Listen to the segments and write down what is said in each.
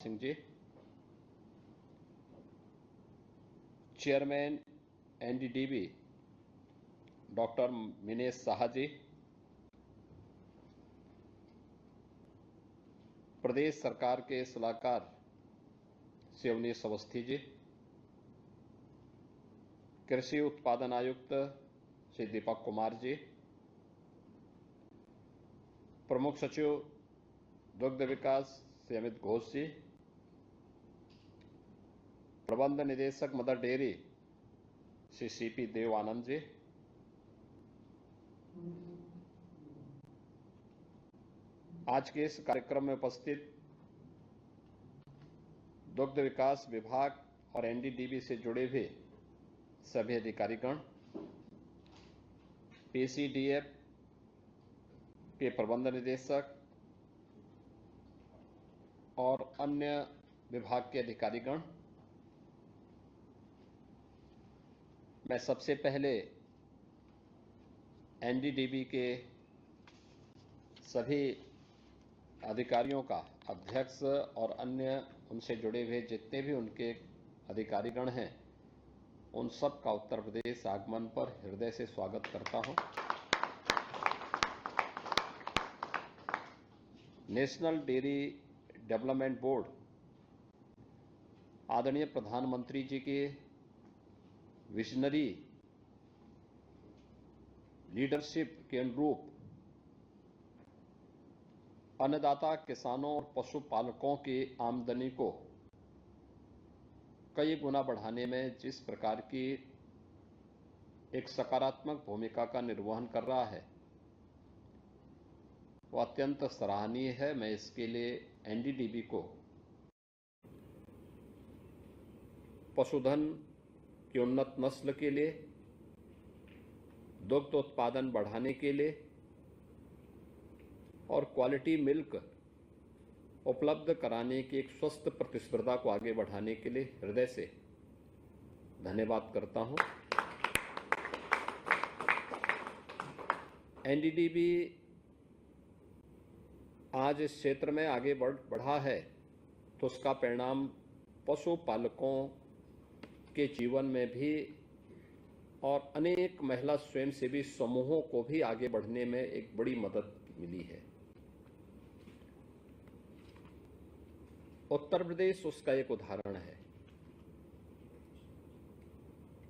Singh ji, chairman NDDB doctor Minesh Saha ji, प्रदेश सरकार के सलाहकार शिवनीश अवस्थी जी, कृषि उत्पादन आयुक्त श्री दीपक कुमार जी, प्रमुख सचिव दुग्ध विकास श्री अमित घोष जी, प्रबंध निदेशक mother dairy Shri CP Dev Anand ji, आज के इस कार्यक्रम में उपस्थित दुग्ध विकास विभाग और एनडीडीबी से जुड़े हुए सभी अधिकारीगण, पीसीडीएफ के प्रबंध निदेशक और अन्य विभाग के अधिकारीगण, मैं सबसे पहले एनडीडीबी के सभी अधिकारियों का, अध्यक्ष और अन्य उनसे जुड़े हुए जितने भी उनके अधिकारीगण हैं, उन सब का उत्तर प्रदेश आगमन पर हृदय से स्वागत करता हूं। नेशनल डेयरी डेवलपमेंट बोर्ड आदरणीय प्रधानमंत्री जी के विजनरी लीडरशिप के अनुरूप अन्नदाता किसानों और पशुपालकों की आमदनी को कई गुना बढ़ाने में जिस प्रकार की एक सकारात्मक भूमिका का निर्वहन कर रहा है, वह अत्यंत सराहनीय है। मैं इसके लिए एनडीडीबी को पशुधन की उन्नत नस्ल के लिए, दुग्ध उत्पादन बढ़ाने के लिए और क्वालिटी मिल्क उपलब्ध कराने की एक स्वस्थ प्रतिस्पर्धा को आगे बढ़ाने के लिए हृदय से धन्यवाद करता हूं। एनडीडीबी आज इस क्षेत्र में आगे बढ़ा है तो उसका परिणाम पशुपालकों के जीवन में भी और अनेक महिला स्वयंसेवी समूहों को भी आगे बढ़ने में एक बड़ी मदद मिली है। उत्तर प्रदेश उसका एक उदाहरण है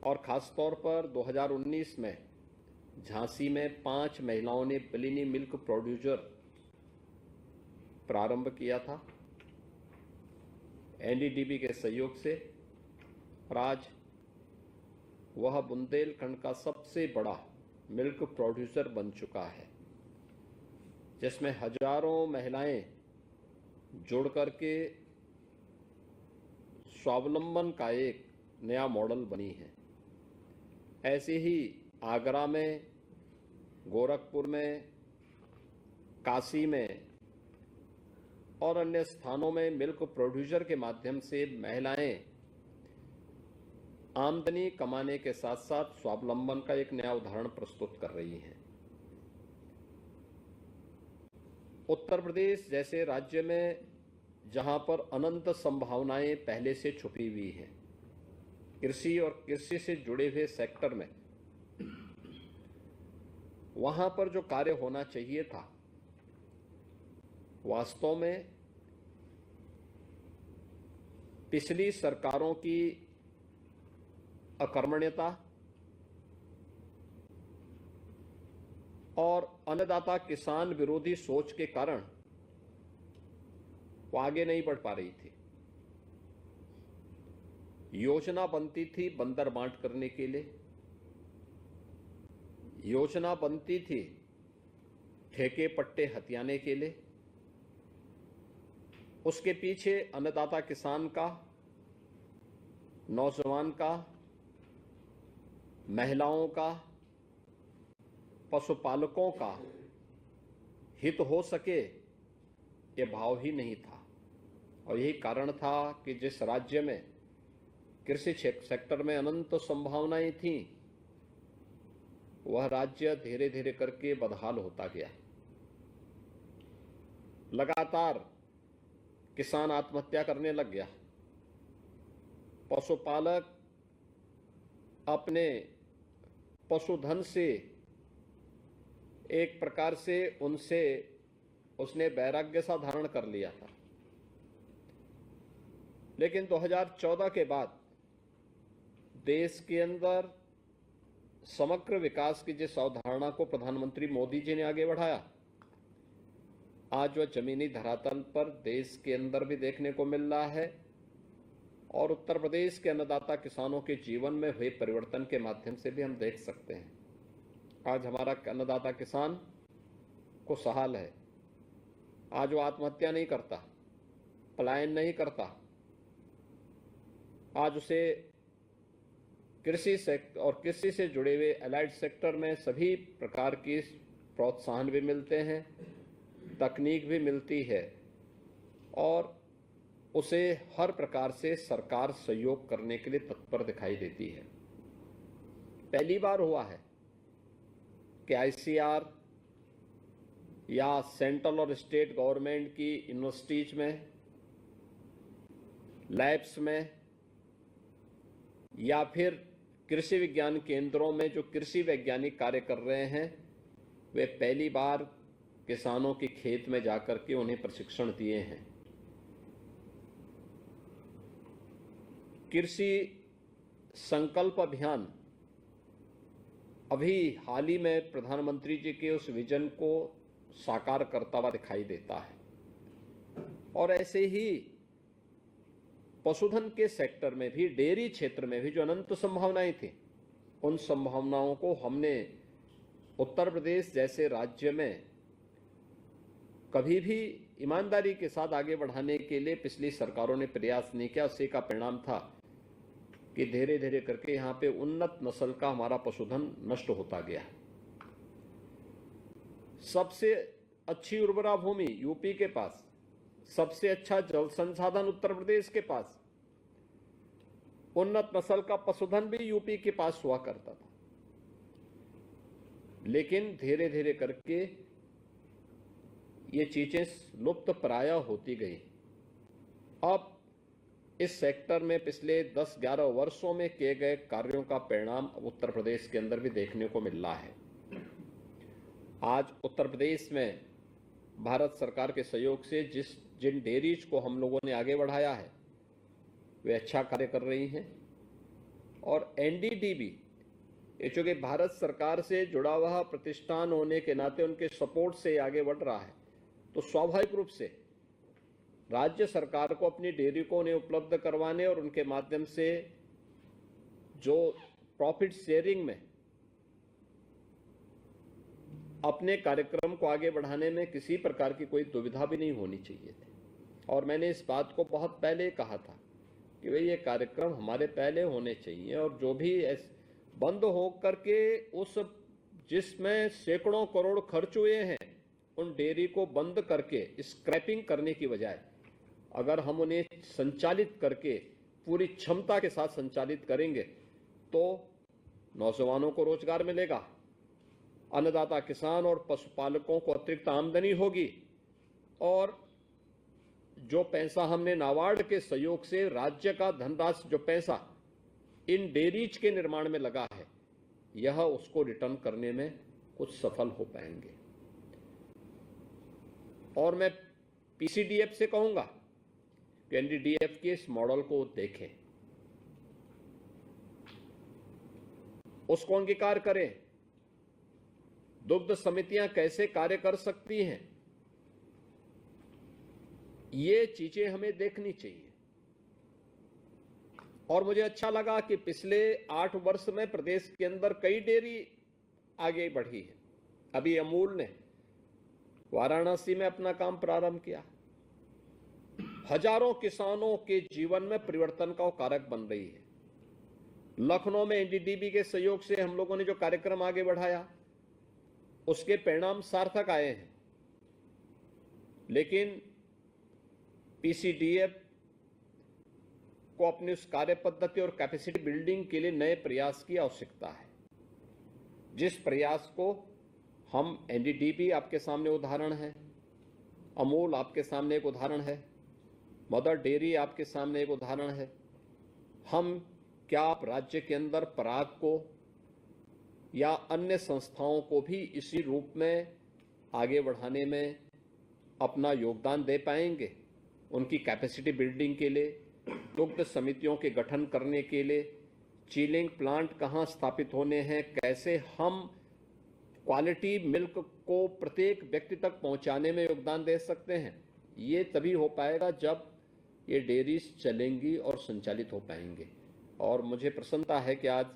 और खासतौर पर 2019 में झांसी में 5 महिलाओं ने पिलिनी मिल्क प्रोड्यूसर प्रारंभ किया था एनडीडीबी के सहयोग से, और आज वह बुंदेलखंड का सबसे बड़ा मिल्क प्रोड्यूसर बन चुका है, जिसमें हजारों महिलाएं जुड़ करके स्वावलंबन का एक नया मॉडल बनी है। ऐसे ही आगरा में, गोरखपुर में, काशी में और अन्य स्थानों में मिल्क प्रोड्यूसर के माध्यम से महिलाएं आमदनी कमाने के साथ साथ स्वावलंबन का एक नया उदाहरण प्रस्तुत कर रही हैं। उत्तर प्रदेश जैसे राज्य में जहां पर अनंत संभावनाएं पहले से छुपी हुई हैं, कृषि और कृषि से जुड़े हुए सेक्टर में, वहां पर जो कार्य होना चाहिए था, वास्तव में पिछली सरकारों की अकर्मण्यता और अन्नदाता किसान विरोधी सोच के कारण वो आगे नहीं बढ़ पा रही थी। योजना बनती थी बंदर बांट करने के लिए, योजना बनती थी ठेके पट्टे हथियाने के लिए, उसके पीछे अन्नदाता किसान का, नौजवान का, महिलाओं का, पशुपालकों का हित हो सके, ये भाव ही नहीं था। और यही कारण था कि जिस राज्य में कृषि सेक्टर में अनंत संभावनाएं थीं, वह राज्य धीरे धीरे करके बदहाल होता गया। लगातार किसान आत्महत्या करने लग गया। पशुपालक अपने पशुधन से एक प्रकार से उसने वैराग्य सा धारण कर लिया था। लेकिन 2014 के बाद देश के अंदर समग्र विकास की जिस अवधारणा को प्रधानमंत्री मोदी जी ने आगे बढ़ाया, आज वह जमीनी धरातल पर देश के अंदर भी देखने को मिल रहा है और उत्तर प्रदेश के अन्नदाता किसानों के जीवन में हुए परिवर्तन के माध्यम से भी हम देख सकते हैं। आज हमारा अन्नदाता किसान खुशहाल है। आज वो आत्महत्या नहीं करता, पलायन नहीं करता। आज उसे कृषि सेक्टर और कृषि से जुड़े हुए एलाइड सेक्टर में सभी प्रकार की प्रोत्साहन भी मिलते हैं, तकनीक भी मिलती है और उसे हर प्रकार से सरकार सहयोग करने के लिए तत्पर दिखाई देती है। पहली बार हुआ है कि आईसीआर या सेंट्रल और स्टेट गवर्नमेंट की यूनिवर्सिटीज में, लैब्स में या फिर कृषि विज्ञान केंद्रों में जो कृषि वैज्ञानिक कार्य कर रहे हैं, वे पहली बार किसानों के खेत में जाकर के उन्हें प्रशिक्षण दिए हैं। कृषि संकल्प अभियान अभी हाल ही में प्रधानमंत्री जी के उस विजन को साकार करता हुआ दिखाई देता है। और ऐसे ही पशुधन के सेक्टर में भी, डेयरी क्षेत्र में भी जो अनंत संभावनाएं थी, उन संभावनाओं को हमने उत्तर प्रदेश जैसे राज्य में कभी भी ईमानदारी के साथ आगे बढ़ाने के लिए पिछली सरकारों ने प्रयास नहीं किया। उसी का परिणाम था कि धीरे धीरे करके यहाँ पे उन्नत नस्ल का हमारा पशुधन नष्ट होता गया। सबसे अच्छी उर्वरा भूमि यूपी के पास, सबसे अच्छा जल संसाधन उत्तर प्रदेश के पास, उन्नत नस्ल का पशुधन भी यूपी के पास हुआ करता था। लेकिन धीरे धीरे करके ये चीजें लुप्त प्राय होती गई। अब इस सेक्टर में पिछले 10-11 वर्षों में किए गए कार्यों का परिणाम उत्तर प्रदेश के अंदर भी देखने को मिल रहा है। आज उत्तर प्रदेश में भारत सरकार के सहयोग से जिन डेयरीज को हम लोगों ने आगे बढ़ाया है, वे अच्छा कार्य कर रही हैं। और एनडीडीबी, ये चूंकि भारत सरकार से जुड़ा हुआ प्रतिष्ठान होने के नाते उनके सपोर्ट से आगे बढ़ रहा है, तो स्वाभाविक रूप से राज्य सरकार को अपनी डेयरी को उन्हें उपलब्ध करवाने और उनके माध्यम से जो प्रॉफिट शेयरिंग में अपने कार्यक्रम को आगे बढ़ाने में किसी प्रकार की कोई दुविधा भी नहीं होनी चाहिए थी। और मैंने इस बात को बहुत पहले कहा था कि भाई ये कार्यक्रम हमारे पहले होने चाहिए और जो भी बंद हो करके उस जिसमें सैकड़ों करोड़ खर्च हुए हैं, उन डेयरी को बंद करके स्क्रैपिंग करने की बजाय अगर हम उन्हें संचालित करके पूरी क्षमता के साथ संचालित करेंगे तो नौजवानों को रोजगार मिलेगा, अन्नदाता किसान और पशुपालकों को अतिरिक्त आमदनी होगी और जो पैसा हमने नाबार्ड के सहयोग से राज्य का धनराशि, जो पैसा इन डेयरीज के निर्माण में लगा है, यह उसको रिटर्न करने में कुछ सफल हो पाएंगे। और मैं पीसीडीएफ से कहूंगा कि एनडीडीएफ के इस मॉडल को देखें, उसको अंगीकार करें। दुग्ध समितियां कैसे कार्य कर सकती हैं, ये चीजें हमें देखनी चाहिए। और मुझे अच्छा लगा कि पिछले 8 वर्ष में प्रदेश के अंदर कई डेयरी आगे बढ़ी है। अभी अमूल ने वाराणसी में अपना काम प्रारंभ किया, हजारों किसानों के जीवन में परिवर्तन का कारक बन रही है। लखनऊ में एनडीडीबी के सहयोग से हम लोगों ने जो कार्यक्रम आगे बढ़ाया, उसके परिणाम सार्थक आए हैं। लेकिन पीसीडीएफ को अपनी उस कार्य पद्धति और कैपेसिटी बिल्डिंग के लिए नए प्रयास की आवश्यकता है, जिस प्रयास को हम एनडीडीबी आपके सामने उदाहरण है, अमूल आपके सामने एक उदाहरण है, मदर डेयरी आपके सामने एक उदाहरण है। हम क्या आप राज्य के अंदर पराग को या अन्य संस्थाओं को भी इसी रूप में आगे बढ़ाने में अपना योगदान दे पाएंगे? उनकी कैपेसिटी बिल्डिंग के लिए, दुग्ध समितियों के गठन करने के लिए, चिलिंग प्लांट कहाँ स्थापित होने हैं, कैसे हम क्वालिटी मिल्क को प्रत्येक व्यक्ति तक पहुंचाने में योगदान दे सकते हैं, ये तभी हो पाएगा जब ये डेयरीज चलेंगी और संचालित हो पाएंगे। और मुझे प्रसन्नता है कि आज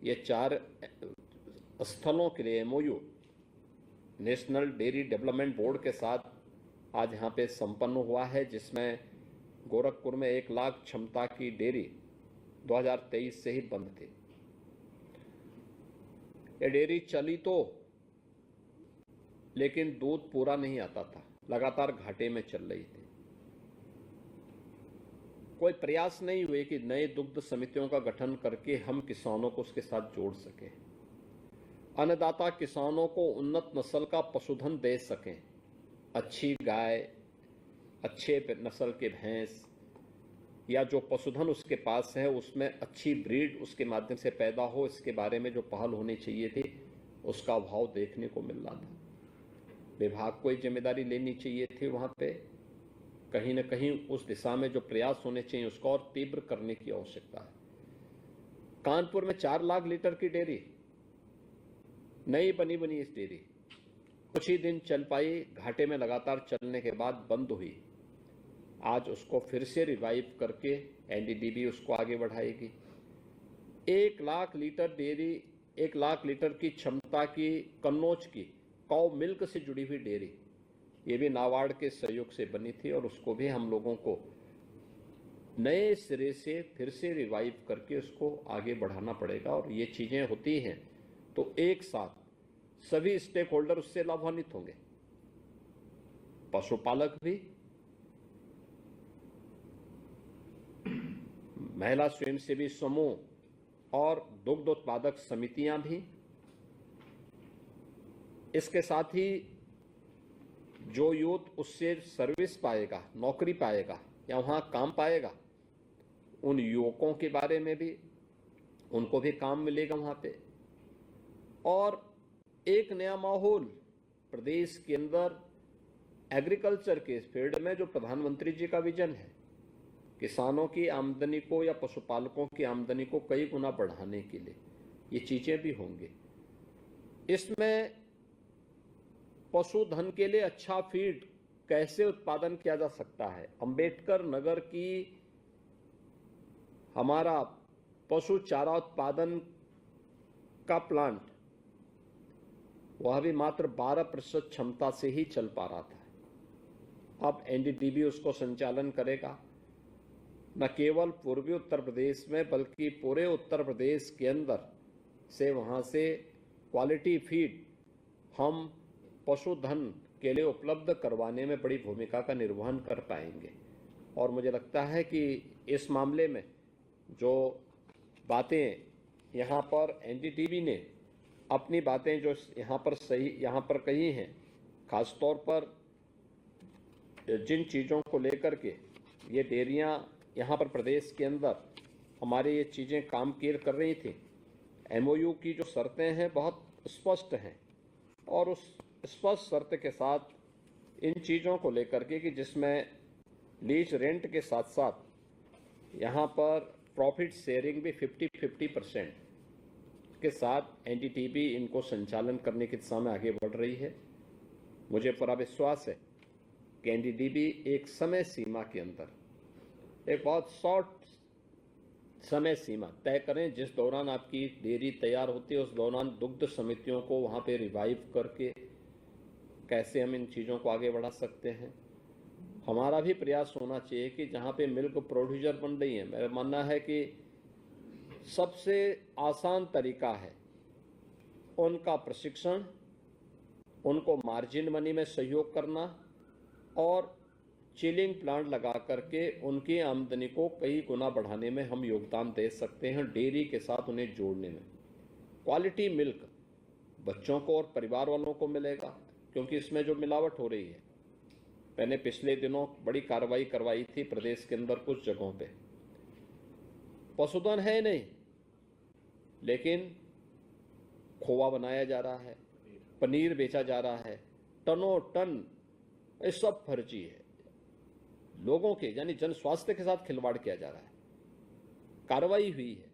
ये 4 स्थलों के लिए MOU national dairy development board के साथ आज यहाँ पे संपन्न हुआ है, जिसमें गोरखपुर में 1 लाख क्षमता की डेयरी 2023 से ही बंद थी। ये डेयरी चली तो, लेकिन दूध पूरा नहीं आता था, लगातार घाटे में चल रही थी। कोई प्रयास नहीं हुए कि नए दुग्ध समितियों का गठन करके हम किसानों को उसके साथ जोड़ सकें, अन्नदाता किसानों को उन्नत नस्ल का पशुधन दे सकें, अच्छी गाय, अच्छे नस्ल के भैंस या जो पशुधन उसके पास है उसमें अच्छी ब्रीड उसके माध्यम से पैदा हो, इसके बारे में जो पहल होनी चाहिए थी उसका अभाव देखने को मिल रहा था। विभाग को जिम्मेदारी लेनी चाहिए थी, वहाँ पे कहीं न कहीं उस दिशा में जो प्रयास होने चाहिए उसको और तीव्र करने की आवश्यकता है। कानपुर में 4 लाख लीटर की डेयरी, नई बनी इस डेयरी कुछ ही दिन चल पाई, घाटे में लगातार चलने के बाद बंद हुई। आज उसको फिर से रिवाइव करके NDDB उसको आगे बढ़ाएगी। 1 lakh litre dairy, 1 lakh litre की क्षमता की कन्नौज की काउ मिल्क से जुड़ी हुई डेयरी, ये भी नाबार्ड के सहयोग से बनी थी और उसको भी हम लोगों को नए सिरे से फिर से रिवाइव करके उसको आगे बढ़ाना पड़ेगा। और ये चीजें होती हैं तो एक साथ सभी स्टेक होल्डर उससे लाभान्वित होंगे, पशुपालक भी, महिला स्वयंसेवी समूह और दुग्ध उत्पादक समितियां भी। इसके साथ ही जो यूथ उससे सर्विस पाएगा, नौकरी पाएगा या वहां काम पाएगा, उन युवकों के बारे में भी, उनको भी काम मिलेगा वहां पे। और एक नया माहौल प्रदेश के अंदर एग्रीकल्चर के फील्ड में जो प्रधानमंत्री जी का विजन है, किसानों की आमदनी को या पशुपालकों की आमदनी को कई गुना बढ़ाने के लिए ये चीजें भी होंगी। इसमें पशुधन के लिए अच्छा फीड कैसे उत्पादन किया जा सकता है, अंबेडकर नगर की हमारा पशु चारा उत्पादन का प्लांट, वह भी मात्र 12% क्षमता से ही चल पा रहा था। अब NDDB उसको संचालन करेगा, न केवल पूर्वी उत्तर प्रदेश में बल्कि पूरे उत्तर प्रदेश के अंदर से वहां से क्वालिटी फीड हम पशुधन के लिए उपलब्ध करवाने में बड़ी भूमिका का निर्वहन कर पाएंगे। और मुझे लगता है कि इस मामले में जो बातें यहाँ पर NDDB ने अपनी बातें जो यहाँ पर कही हैं, खासतौर पर जिन चीज़ों को लेकर के ये डेयरियाँ यहाँ पर प्रदेश के अंदर हमारी ये चीज़ें काम किए कर रही थी, MOU की जो शर्तें हैं बहुत स्पष्ट हैं और उस स्पष्ट शर्त के साथ इन चीज़ों को लेकर के कि जिसमें लीज रेंट के साथ साथ यहाँ पर प्रॉफिट शेयरिंग भी 50-50% के साथ NDDB इनको संचालन करने की दिशा में आगे बढ़ रही है। मुझे पूरा विश्वास है कि NDDB एक समय सीमा के अंदर एक बहुत शॉर्ट समय सीमा तय करें जिस दौरान आपकी डेयरी तैयार होती है, उस दौरान दुग्ध समितियों को वहाँ पे रिवाइव करके कैसे हम इन चीज़ों को आगे बढ़ा सकते हैं। हमारा भी प्रयास होना चाहिए कि जहाँ पे मिल्क प्रोड्यूसर बन रही है, मेरा मानना है कि सबसे आसान तरीका है उनका प्रशिक्षण, उनको मार्जिन मनी में सहयोग करना और चिलिंग प्लांट लगा करके उनकी आमदनी को कई गुना बढ़ाने में हम योगदान दे सकते हैं, डेयरी के साथ उन्हें जोड़ने में। क्वालिटी मिल्क बच्चों को और परिवार वालों को मिलेगा, क्योंकि इसमें जो मिलावट हो रही है मैंने पिछले दिनों बड़ी कार्रवाई करवाई थी प्रदेश के अंदर कुछ जगहों पे। पशुधन है नहीं, लेकिन खोआ बनाया जा रहा है, पनीर बेचा जा रहा है, टनों टन, ये सब फर्जी है। लोगों के यानी जन स्वास्थ्य के साथ खिलवाड़ किया जा रहा है। कार्रवाई हुई है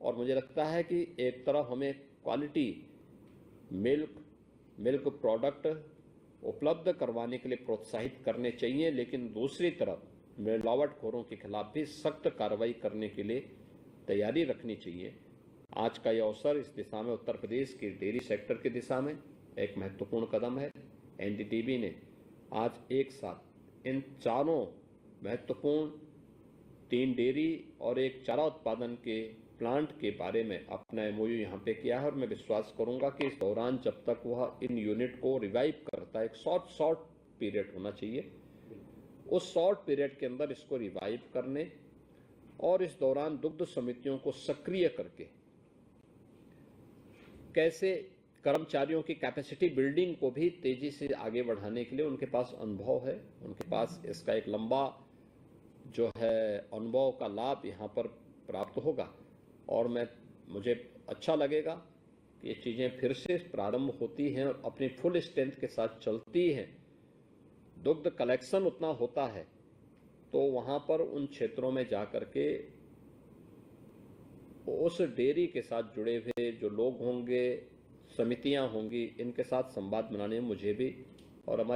और मुझे लगता है कि एक तरफ हमें क्वालिटी मिल्क प्रोडक्ट उपलब्ध करवाने के लिए प्रोत्साहित करने चाहिए, लेकिन दूसरी तरफ मिलावटखोरों के खिलाफ भी सख्त कार्रवाई करने के लिए तैयारी रखनी चाहिए। आज का यह अवसर इस दिशा में उत्तर प्रदेश के डेयरी सेक्टर की दिशा में एक महत्वपूर्ण कदम है। एनडीटीबी ने आज एक साथ इन चारों महत्वपूर्ण 3 डेयरी और एक चारा उत्पादन के प्लांट के बारे में अपना एमओयू यहाँ पे किया है और मैं विश्वास करूंगा कि इस दौरान जब तक वह इन यूनिट को रिवाइव करता है, एक शॉर्ट पीरियड होना चाहिए, उस शॉर्ट पीरियड के अंदर इसको रिवाइव करने और इस दौरान दुग्ध समितियों को सक्रिय करके कैसे कर्मचारियों की कैपेसिटी बिल्डिंग को भी तेजी से आगे बढ़ाने के लिए उनके पास अनुभव है, उनके पास इसका एक लंबा जो है अनुभव का लाभ यहाँ पर प्राप्त होगा और मुझे अच्छा लगेगा कि ये चीज़ें फिर से प्रारंभ होती हैं और अपनी फुल स्ट्रेंथ के साथ चलती हैं। दुग्ध कलेक्शन उतना होता है तो वहाँ पर उन क्षेत्रों में जा कर के उस डेयरी के साथ जुड़े हुए जो लोग होंगे, समितियाँ होंगी, इनके साथ संवाद बनाने में मुझे भी और हमारे